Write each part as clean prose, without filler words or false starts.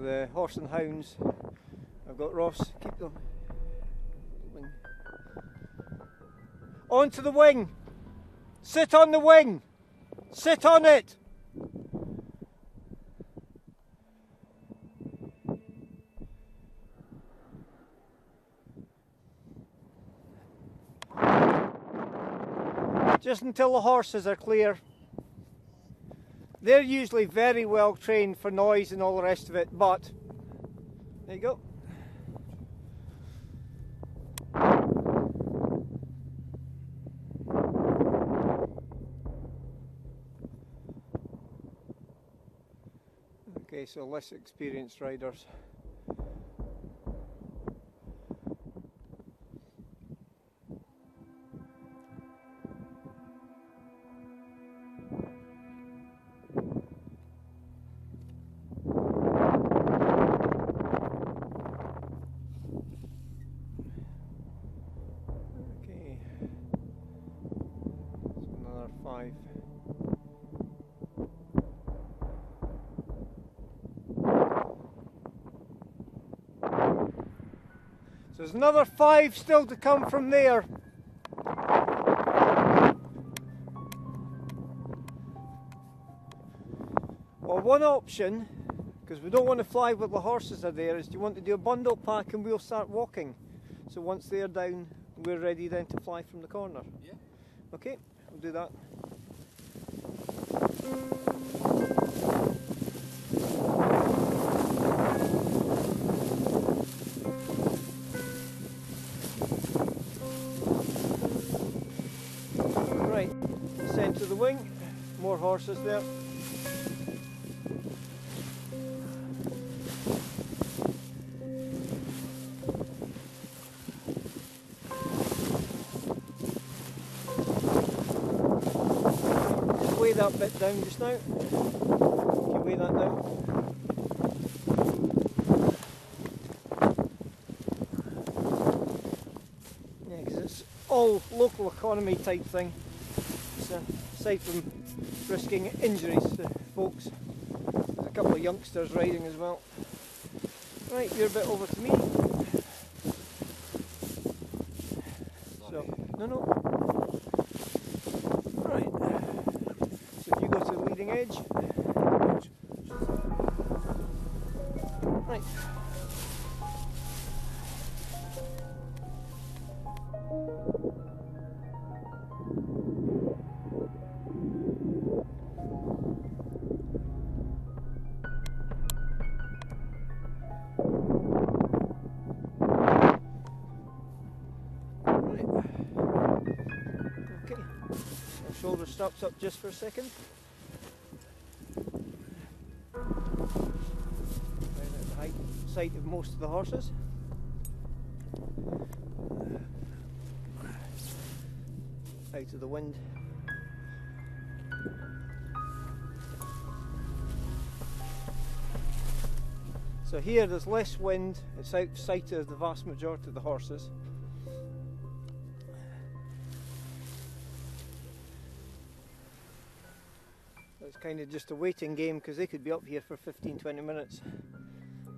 the horse and hounds. I've got Ross, keep them. Wing. Onto the wing! Sit on the wing! Sit on it! Just until the horses are clear. They're usually very well trained for noise and all the rest of it, but there you go. Okay, so less experienced riders. So there's another 5 still to come from there. Well, one option, because we don't want to fly while the horses are there, is do you want to do a bundle pack and we'll start walking. So once they're down, we're ready then to fly from the corner. Yeah. Okay, we'll do that. Right, centre of the wing, more horses there. Weigh that bit down just now. Can you weigh that down? Yeah, because it's all local economy type thing. So, aside from risking injuries to folks, there's a couple of youngsters riding as well. Right, you're a bit over to me. So, no. Right. So if you go to the leading edge. Right. Okay. Shoulder straps up just for a second. Right at the height sight of most of the horses. Out of the wind. So here there's less wind, it's out of sight of the vast majority of the horses. It's kind of just a waiting game because they could be up here for 15-20 minutes.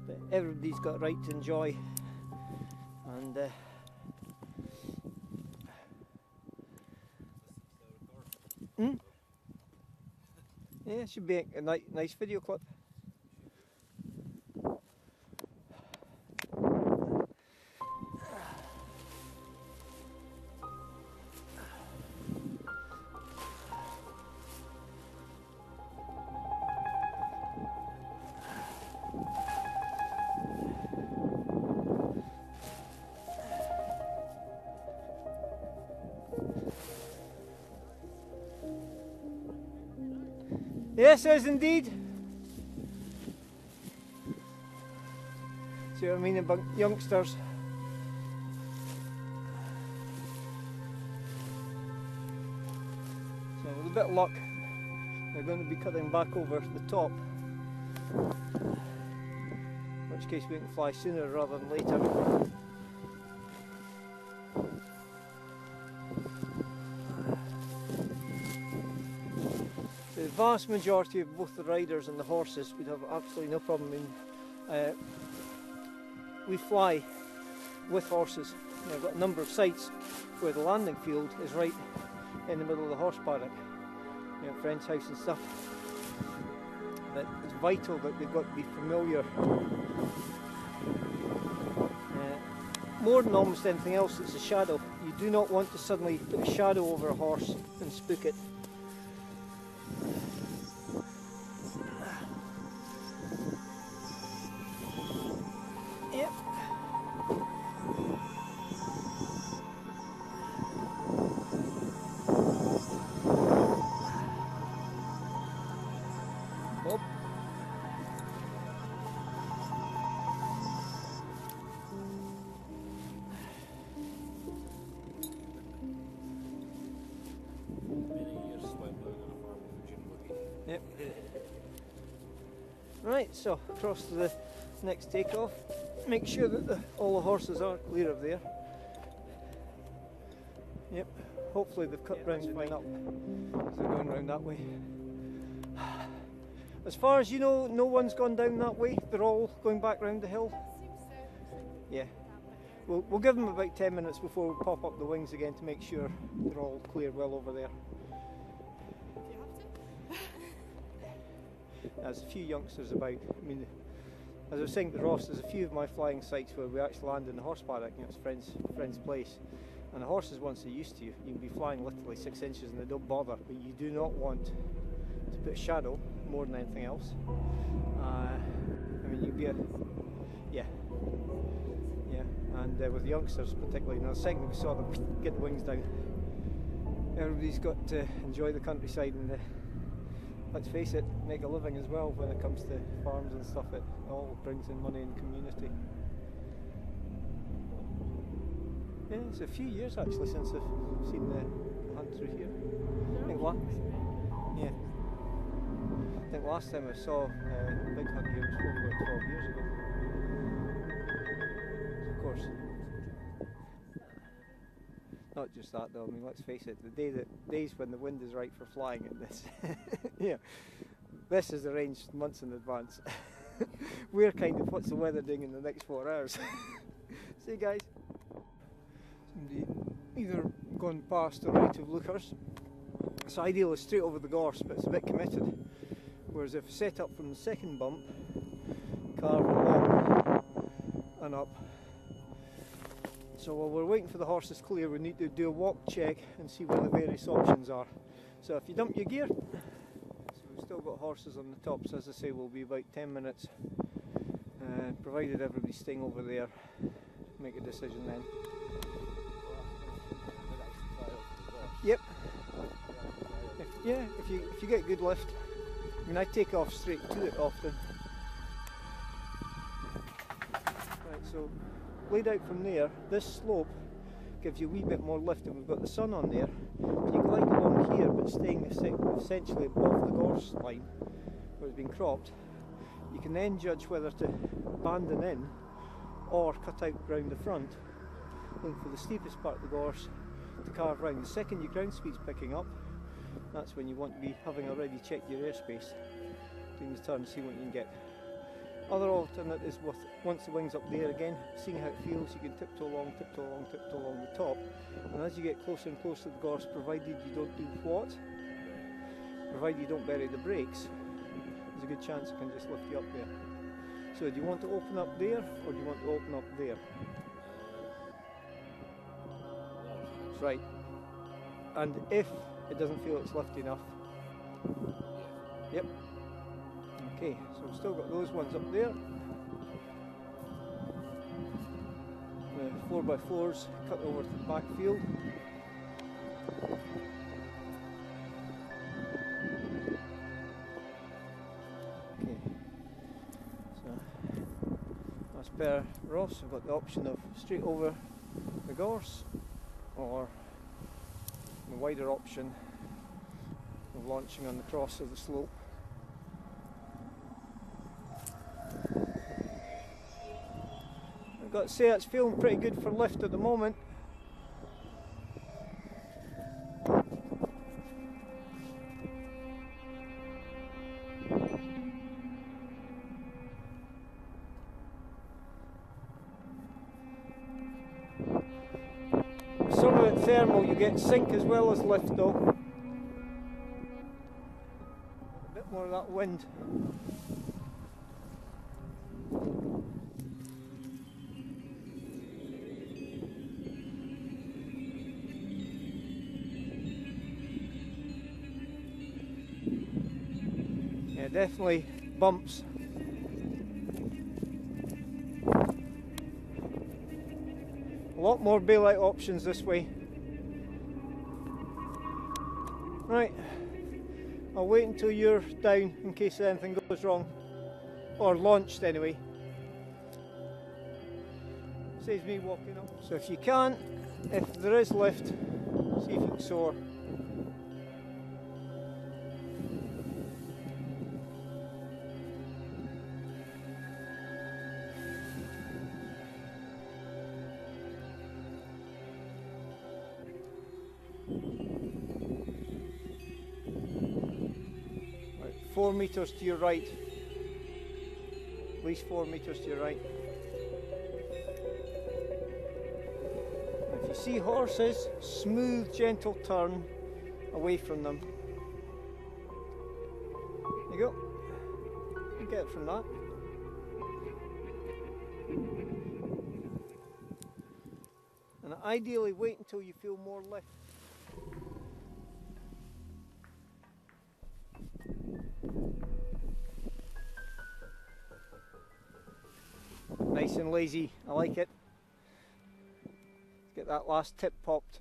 But everybody's got a right to enjoy. And yeah, it should be a nice video clip. Yes, it is indeed. See what I mean about youngsters? So with a bit of luck, they're going to be cutting back over the top. In which case we can fly sooner rather than later. The vast majority of both the riders and the horses would have absolutely no problem in we fly with horses. I've got a number of sites where the landing field is right in the middle of the horse paddock, friend's house and stuff. But it's vital that they've got to be familiar. More than almost anything else, it's a shadow. You do not want to suddenly put a shadow over a horse and spook it. Yep. Bob. Yep. Right, so across to the next takeoff. Make sure that all the horses are clear of there. Yep, hopefully they've cut round fine up as they're going round that way. As far as you know, no one's gone down that way, they're all going back round the hill? Yeah. We'll give them about 10 minutes before we pop up the wings again to make sure they're all clear well over there. There's a few youngsters about. I mean, as I was saying to Ross, there's a few of my flying sites where we actually land in the horse paddock. It's friend's place, and the horses, once they're used to you, you can be flying literally 6 inches and they don't bother. But you do not want to put a shadow more than anything else. I mean, you'd be and with the youngsters particularly. Now, the second we saw them get the wings down, everybody's got to enjoy the countryside and let's face it, make a living as well when it comes to farms and stuff. It all brings in money and community. Yeah, it's a few years actually since I've seen the hunt through here. I think last time I saw a big hunt here was probably about 12 years ago. So of course, not just that though, I mean, let's face it, the days when the wind is right for flying at this, this is arranged months in advance. We're kind of, what's the weather doing in the next 4 hours? See guys, somebody either gone past or right of lookers. It's ideal is straight over the gorse, but it's a bit committed. Whereas if set up from the second bump, carve along and up. So while we're waiting for the horses clear, we need to do a walk check and see what the various options are. So if you dump your gear, so we've still got horses on the top, so as I say, we'll be about 10 minutes, provided everybody's staying over there, make a decision then. Yep. If you get good lift, I mean, I take off straight to it often. Right, so laid out from there, this slope gives you a wee bit more lift, and we've got the sun on there. So you glide along here, but staying essentially above the gorse line where it's been cropped. You can then judge whether to abandon in or cut out round the front, look for the steepest part of the gorse to carve round. The second your ground speed's picking up, that's when you want to be having already checked your airspace, doing the turn, see what you can get. Other alternate is with, once the wing's up there again, seeing how it feels, you can tiptoe along the top, and as you get closer and closer to the gorse, provided you don't do what? Provided you don't bury the brakes, there's a good chance it can just lift you up there. So do you want to open up there, or do you want to open up there? Right. And if it doesn't feel it's lifted enough, yep. Okay, so we've still got those ones up there. The 4x4s cut over to the back field. Okay, so as per Ross, I've got the option of straight over the gorse, or the wider option of launching on the cross of the slope. I've got to say it's feeling pretty good for lift at the moment. thermal, you get sink as well as lift though. A bit more of that wind. Yeah, definitely bumps. A lot more bailout options this way. Right, I'll wait until you're down in case anything goes wrong. Or launched anyway. Saves me walking up. So if you can, if there is lift, see if you can soar. Right, 4 metres to your right. At least 4 metres to your right. And if you see horses, smooth, gentle turn away from them. There you go. You get it from that. And ideally wait until you feel more lift. Nice and lazy, I like it. Let's get that last tip popped.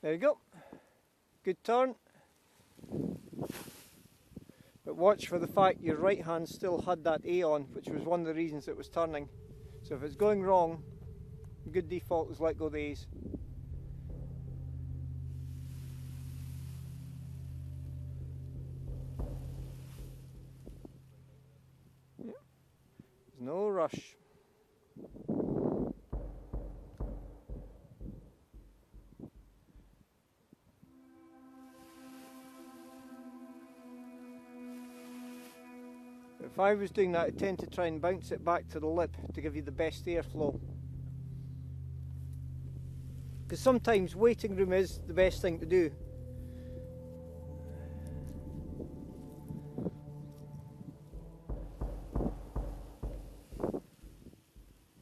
There you go. Good turn. But watch for the fact your right hand still had that A on, which was one of the reasons it was turning. So if it's going wrong, good default is let go of the A's. Yeah. There's no rush. If I was doing that, I'd tend to try and bounce it back to the lip to give you the best airflow. Because sometimes waiting room is the best thing to do.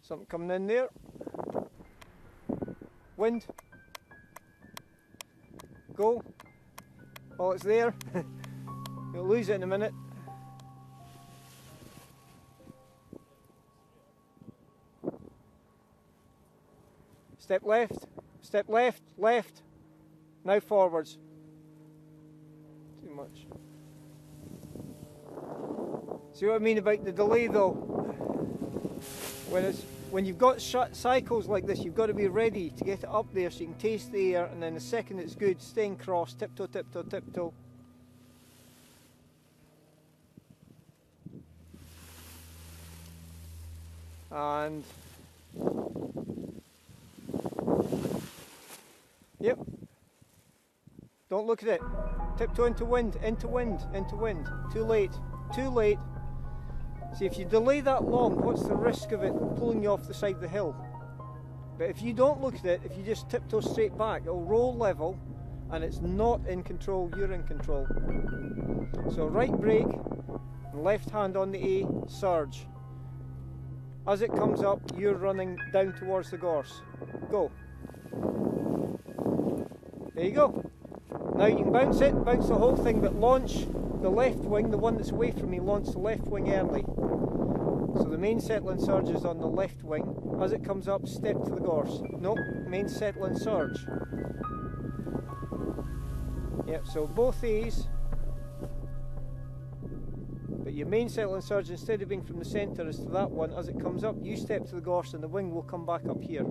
Something coming in there. Wind. Go. While it's there. You'll lose it in a minute. Step left, left. Now forwards. Too much. See what I mean about the delay though? When you've got cycles like this, you've got to be ready to get it up there so you can taste the air, and then the second it's good, staying cross, tiptoe, tiptoe, tiptoe. And yep. Don't look at it. Tiptoe into wind, into wind, into wind. Too late, too late. See, if you delay that long, what's the risk of it pulling you off the side of the hill? But if you don't look at it, if you just tiptoe straight back, it'll roll level, and it's not in control, you're in control. So right brake, and left hand on the A, surge. As it comes up, you're running down towards the gorse. Go. There you go. Now you can bounce it, bounce the whole thing, but launch the left wing, the one that's away from me, launch the left wing early. So the main settling surge is on the left wing. As it comes up, step to the gorse. Nope, main settling surge. Yep, so both A's. But your main settling surge, instead of being from the centre, is to that one. As it comes up, you step to the gorse and the wing will come back up here.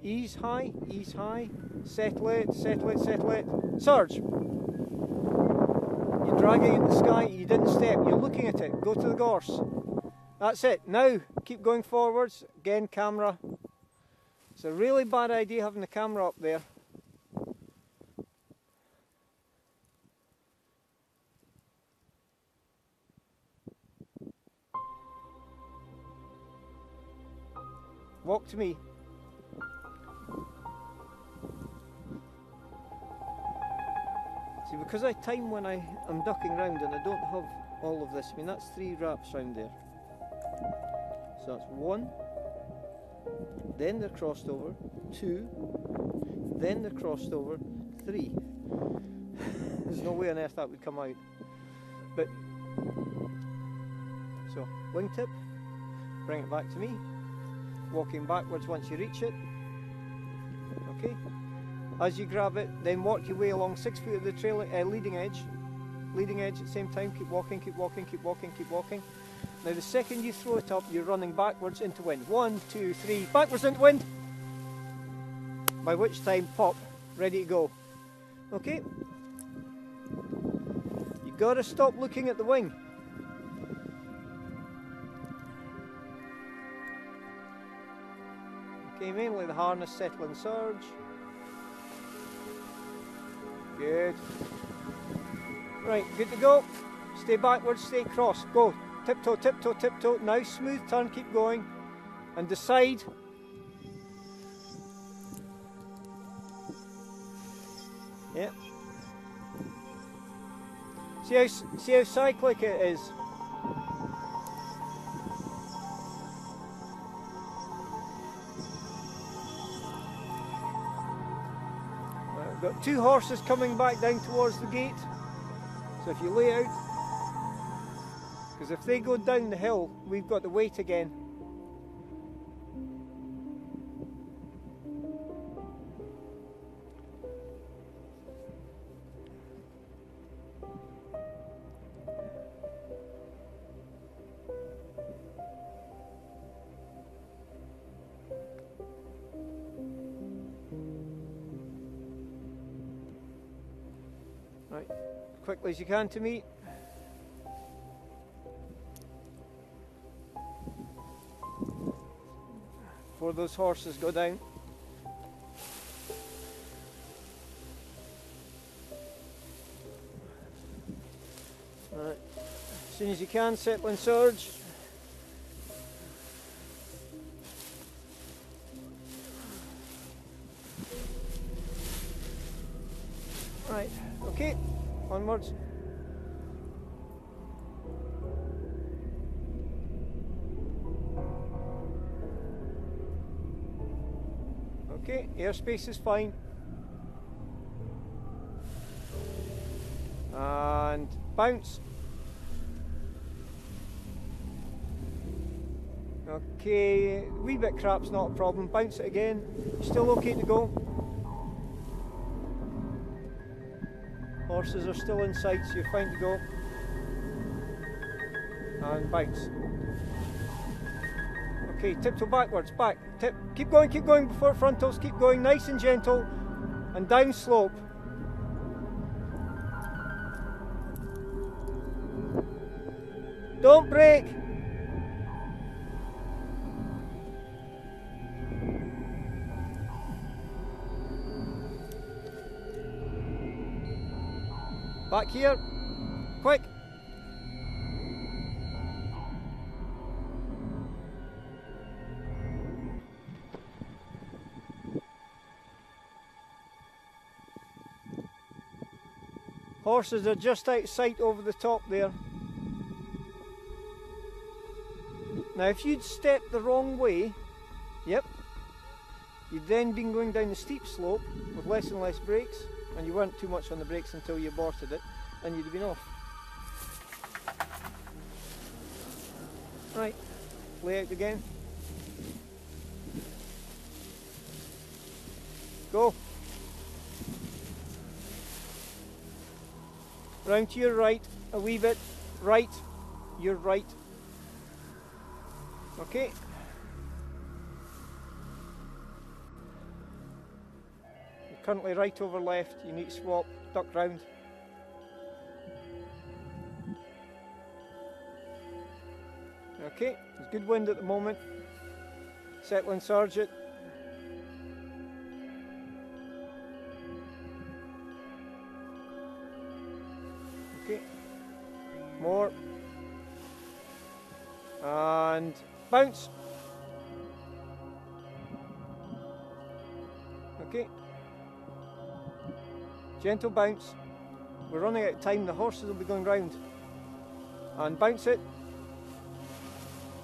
Ease high, settle it, settle it, settle it. Surge! You're dragging it in the sky, you didn't step, you're looking at it, go to the gorse. That's it, now keep going forwards, again camera. It's a really bad idea having the camera up there. Walk to me. See, because I time when I'm ducking round and I don't have all of this, I mean that's 3 wraps round there. So that's 1, then they're crossed over, 2, then they're crossed over, 3. There's no way on earth that would come out. But, so, wingtip, bring it back to me, walking backwards once you reach it, okay. As you grab it, then work your way along 6 feet of the leading edge at the same time, keep walking, keep walking, keep walking, keep walking. Now the second you throw it up, you're running backwards into wind. 1, 2, 3, backwards into wind! By which time, pop, ready to go. Okay? You gotta stop looking at the wing. Okay, mainly the harness, settle and surge. Good. Right, good to go. Stay backwards, stay cross. Go. Tiptoe, tiptoe, tiptoe. Now smooth turn, keep going. And decide. Yep. See how cyclic it is. We've got 2 horses coming back down towards the gate. So if you lay out, because if they go down the hill, we've got to wait again. Right, as quickly as you can to me. Before those horses go down. Right, as soon as you can, settle and surge. Right, okay, onwards. Okay, airspace is fine. And bounce. Okay, a wee bit crap's not a problem. Bounce it again. Still okay to go. Horses are still in sight, so you're fine to go. And bounce. Okay, tiptoe backwards, back, tip, keep going before frontals, keep going nice and gentle, and down slope. Don't brake. Back here, quick. Horses are just out of sight over the top there. Now if you'd stepped the wrong way, yep, you'd then been going down the steep slope with less and less brakes, and you weren't too much on the brakes until you aborted it, and you'd have been off. Right, lay out again. Go. Round to your right, a wee bit, right, your right. Okay. You're currently right over left, you need to swap, duck round. Okay, there's good wind at the moment. Settle and surge it. Okay, more, and bounce. Okay. Gentle bounce. We're running out of time, the horses will be going round. And bounce it.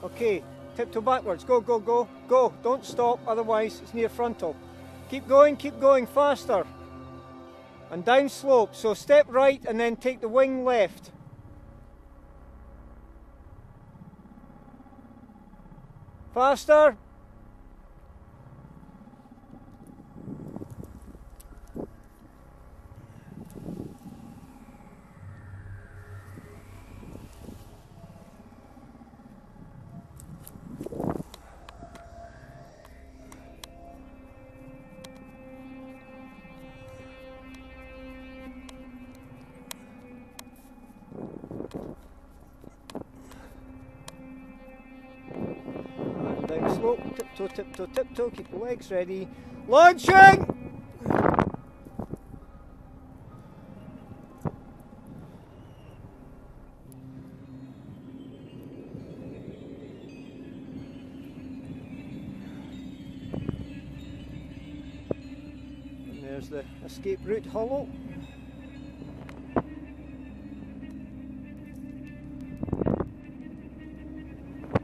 Okay, tiptoe backwards, go, go, go, go. Don't stop, otherwise it's near frontal. Keep going, faster. And down slope, so step right and then take the wing left. Faster. And down slope, tiptoe, tiptoe, tiptoe, keep the legs ready. Launching! And there's the escape route hollow.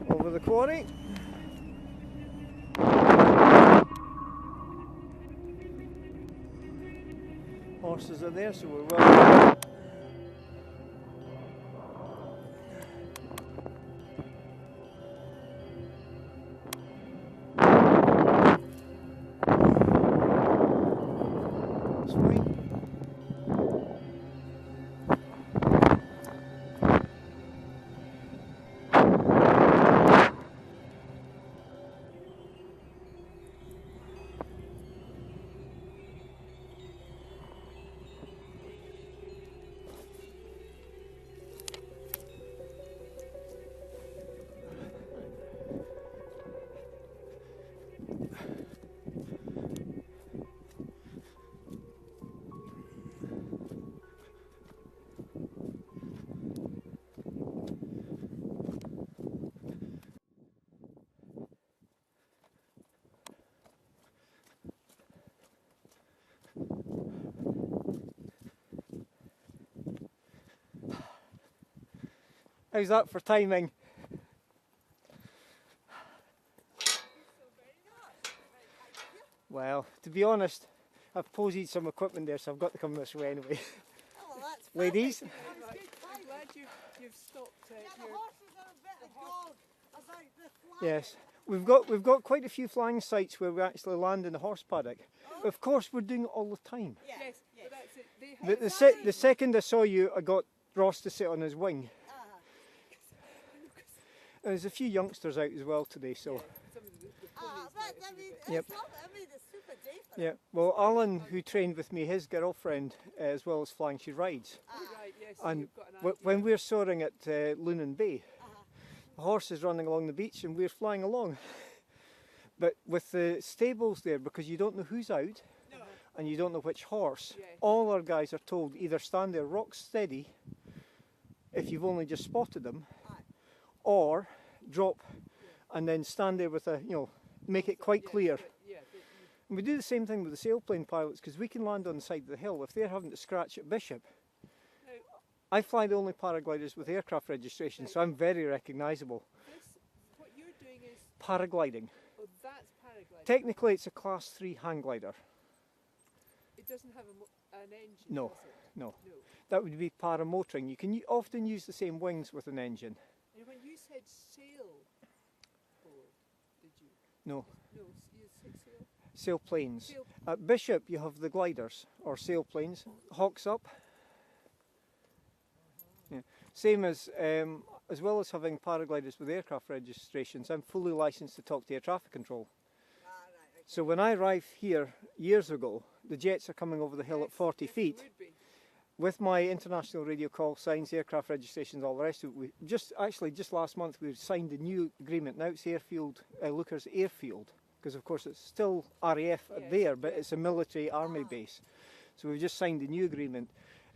Over the quarry. Horses are there, so we're well. Swing. How's that for timing? Well, to be honest, I've posied some equipment there, so I've got to come this way anyway. Oh, well, that's Ladies? I'm glad you've stopped. The horses are a bit agog about the flying. Yes, we've got quite a few flying sites where we actually land in the horse paddock. Of course, we're doing it all the time. Yes, but that's it. The second I saw you, I got Ross to sit on his wing. There's a few youngsters out as well today, so. I mean, Yep. it's lovely. I mean, it's super day for Yeah. Well, Alan, who trained with me, his girlfriend, as well as flying, she rides. Right, yes, And you've got an idea. when we're soaring at Lunan Bay, the horse is running along the beach and we're flying along. But with the stables there, because you don't know who's out and you don't know which horse, Yes. all our guys are told either stand there rock steady if you've only just spotted them, or drop and then stand there with a, make it quite clear. Yeah, And we do the same thing with the sailplane pilots, because we can land on the side of the hill. If they're having to scratch at Bishop, I fly the only paragliders with aircraft registration, so I'm very recognisable. what you're doing is, Paragliding. oh, that's paragliding. Technically it's a class 3 hang glider. It doesn't have an engine, No, does it? no. No. That would be paramotoring. You can often use the same wings with an engine. And when you said sail board, did you? No, No, you said sail? sailplanes. Sail. At Bishop you have the gliders, or sailplanes. Hawks up. Yeah. Same as well as having paragliders with aircraft registrations, I'm fully licensed to talk to air traffic control. So when I arrived here years ago, the jets are coming over the hill at 40 feet. Would be. With my international radio call signs, aircraft registrations, all the rest of it, we just last month we signed a new agreement. Now it's Airfield, Lookers Airfield, because of course it's still RAF there, but it's a military army base. So we've just signed a new agreement.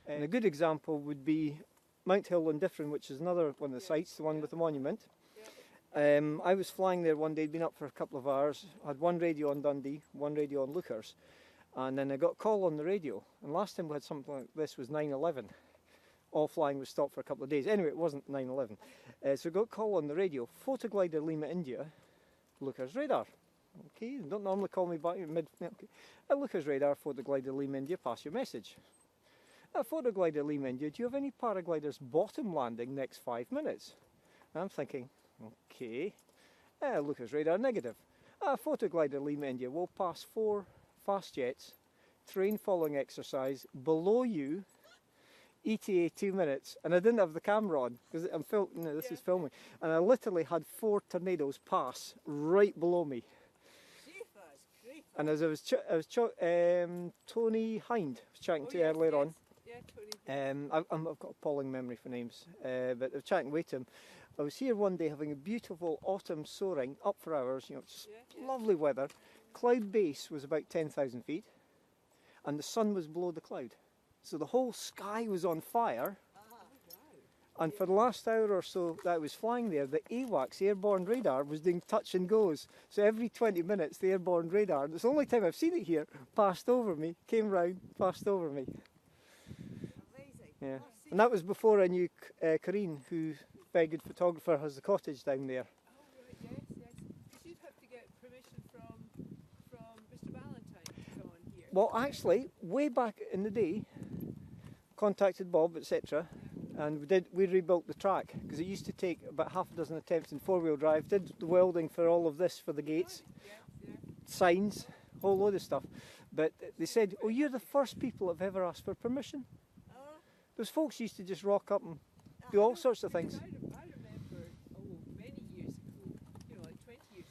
And a good example would be Mount Hill and Differen, which is another one of the sites, the one with the monument. I was flying there one day, been up for a couple of hours, had one radio on Dundee, one radio on Lookers, And then I got a call on the radio, and last time we had something like this was 9/11. All flying was stopped for a couple of days. Anyway, it wasn't 9/11. So I got a call on the radio, Photoglider Lima India, Lucas radar. Okay, they don't normally call me back in mid. Okay. Lucas radar, Photoglider Lima India, pass your message. Photoglider Lima India, do you have any paragliders bottom landing next 5 minutes? And I'm thinking, okay. Lucas radar, negative. Photoglider Lima India will pass 4 fast jets, terrain following exercise, below you, ETA 2 minutes, and I didn't have the camera on because I'm this is filming, and I literally had 4 tornadoes pass right below me. And as Tony Hind was chatting to earlier on. Yeah, Tony. I've got appalling memory for names, but I was chatting with him. I was here one day having a beautiful autumn soaring, up for hours, just lovely weather. Cloud base was about 10,000 feet, and the sun was below the cloud. So the whole sky was on fire, and for the last hour or so that I was flying there, the AWACS airborne radar was doing touch and goes. So every 20 minutes the airborne radar, and it's the only time I've seen it here, passed over me, came round, passed over me. Yeah, and that was before I knew Corrine, who's a very good photographer, has the cottage down there. Oh, right, yes. Because you'd have to get permission from Mr. Valentine to come on here. Well, actually, way back in the day, contacted Bob, etc., and we rebuilt the track because it used to take about half a dozen attempts in 4-wheel drive. Did the welding for all of this for the gates, signs, whole load of stuff. But they said, "Oh, you're the first people I've ever asked for permission." Those folks used to just rock up and do all sorts of things. I remember, many years ago, like 20 years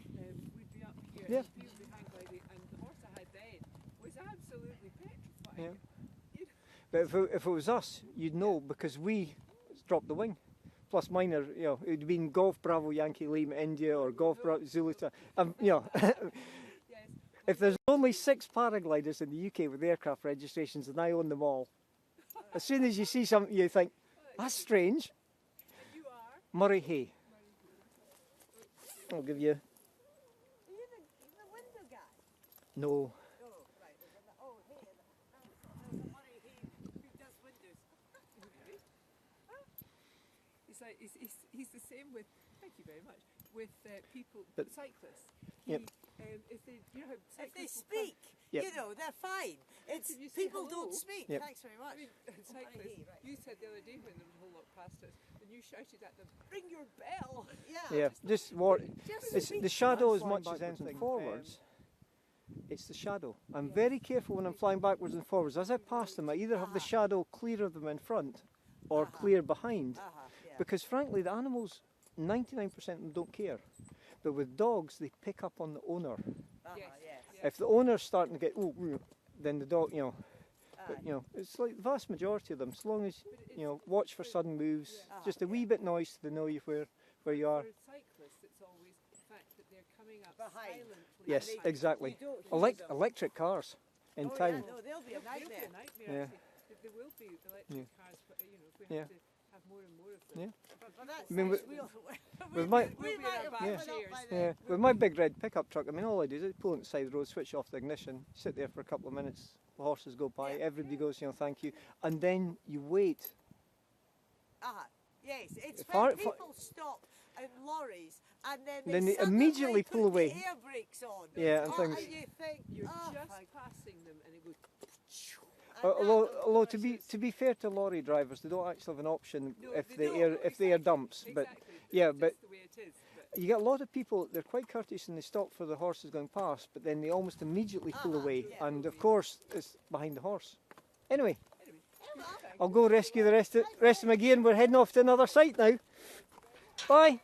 ago, we'd be up here in the field behind Glidey, and the horse I had then was absolutely petrified. Yeah. But if it was us, you'd know because we dropped the wing. Plus mine are, it would have been Golf Bravo Yankee Lima India or Golf Bravo Zulu. If there's only 6 paragliders in the UK with aircraft registrations and I own them all, as soon as you see something you think, that's strange. And you are? Murray Hay. I'll give you... Are you the window guy? No. Oh, right. There's a Murray Hay who does windows. He's the same with, thank you very much, with people, But- cyclists. Yep. If they, how If they cyclists will come- speak, Yep. they're fine. It's If you say people hello. don't speak. Yep. Thanks very much. I mean, cyclists, right. you said the other day when there was a whole lot past us, and you shouted at them, ring your bell! Yeah, just what... Just It's speak the to shadow us. as much as anything forwards. It's the shadow. I'm very careful when I'm flying backwards and forwards. As I pass them, I either have the shadow clear of them in front or clear behind. Yeah. Because frankly, the animals, 99% of them don't care. But with dogs, they pick up on the owner. Yes. Yes. If the owner's starting to get, then the dog, but it's like the vast majority of them, as long as, watch for sudden moves, just a wee bit noise so they know where you are. For cyclists, it's always the fact that they're coming up Behind. silently. Yes, behind. exactly. You don't hear them. Electric cars in Oh, town. yeah, no, they'll be a They'll be nightmare. a nightmare, Yeah. actually. There will be electric cars, but if we Yeah. have to have more and more of them. Yeah. But that's I mean, nice. with my- we We'll be might in have our given back up chairs. by Yeah, then. with my big red pickup truck, I mean, all I do is I pull it inside the road, switch off the ignition, sit there for a couple of minutes, the horses go by, everybody goes, thank you, and then you wait. Yes, it's Far- when far- people stop in lorries and then Then they suddenly immediately put pull the away. air brakes on. Yeah, and things. And you think, You're oh, just thank- passing them and it goes... and Although gosh, to be fair to lorry drivers, they don't actually have an option No, if they the don't. air dumps. But Exactly. yeah, It's but just the way it is. But you get a lot of people, they're quite courteous and they stop for the horses going past, but then they almost immediately pull away, yeah. and of course it's behind the horse. Anyway, anyway, I'll go rescue the rest of my gear, and we're heading off to another site now. Bye.